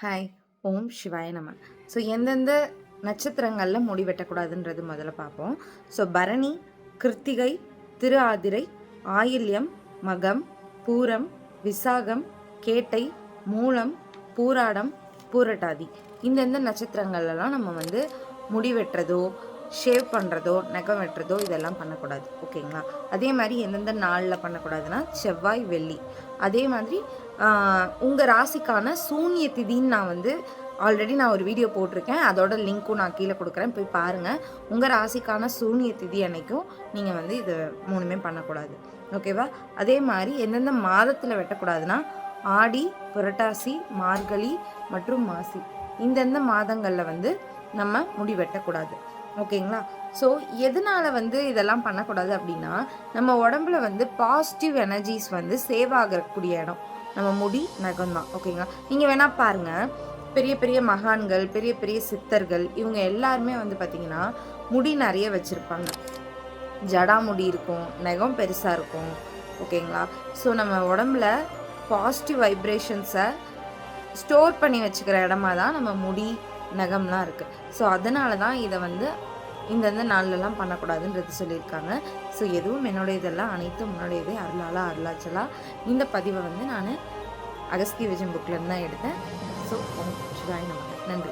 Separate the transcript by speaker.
Speaker 1: Hi, ஓம் சிவாய நம. So எந்தெந்த நட்சத்திரங்களில் முடி வெட்டக்கூடாதுன்றது முதல்ல பார்ப்போம். ஸோ பரணி, கிருத்திகை, திரு ஆதிரை, ஆயில்யம், மகம், பூரம், விசாகம், கேட்டை, மூலம், பூராடம், பூரட்டாதி இந்தந்த நட்சத்திரங்கள்லாம் நம்ம முடி வெட்டுறதோ, ஷேவ் பண்ணுறதோ, நகம் வெட்டுறதோ இதெல்லாம் பண்ணக்கூடாது. ஓகேங்களா? அதே மாதிரி எந்தெந்த நாளில் பண்ணக்கூடாதுன்னா செவ்வாய், வெள்ளி. அதே மாதிரி உங்கள் ராசிக்கான சூன்ய திதின்னு நான் ஆல்ரெடி ஒரு வீடியோ போட்டிருக்கேன். அதோட லிங்க்கும் நான் கீழே கொடுக்குறேன், போய் பாருங்கள். உங்கள் ராசிக்கான சூன்ய திதி அன்னைக்கும் நீங்கள் இது மூணுமே பண்ணக்கூடாது. ஓகேவா? அதே மாதிரி எந்தெந்த மாதத்தில் வெட்டக்கூடாதுன்னா ஆடி, புரட்டாசி, மார்கழி மற்றும் மாசி இந்தந்த மாதங்களில் நம்ம முடி வெட்டக்கூடாது. ஓகேங்களா? ஸோ எதனால் இதெல்லாம் பண்ணக்கூடாது அப்படின்னா, நம்ம உடம்புல பாசிட்டிவ் எனர்ஜிஸ் சேவ் ஆகக்கூடிய இடம் நம்ம முடி, நகம் தான். ஓகேங்களா? நீங்கள் வேணால் பாருங்கள், பெரிய பெரிய மகான்கள், பெரிய பெரிய சித்தர்கள் இவங்க எல்லாருமே பார்த்திங்கன்னா முடி நிறைய வச்சுருப்பாங்க. ஜடா முடி இருக்கும், நகம் பெருசாக இருக்கும். ஓகேங்களா? ஸோ நம்ம உடம்புல பாசிட்டிவ் வைப்ரேஷன்ஸை ஸ்டோர் பண்ணி வச்சுக்கிற இடமா தான் நம்ம முடி, நகம்லாம் இருக்குது. ஸோ அதனால தான் இதை இந்தந்த நாள்லலாம் பண்ணக்கூடாதுன்றது சொல்லியிருக்காங்க. ஸோ எதுவும் என்னுடைய இதெல்லாம் அனைத்தும் முன்னுடையதே. அருளாலா அருளாச்சலா. இந்த பதிவை நான் அகஸ்திய விஜயம் புக்லேருந்து தான் எடுத்தேன். ஸோ சிவாய நமக. நன்றி.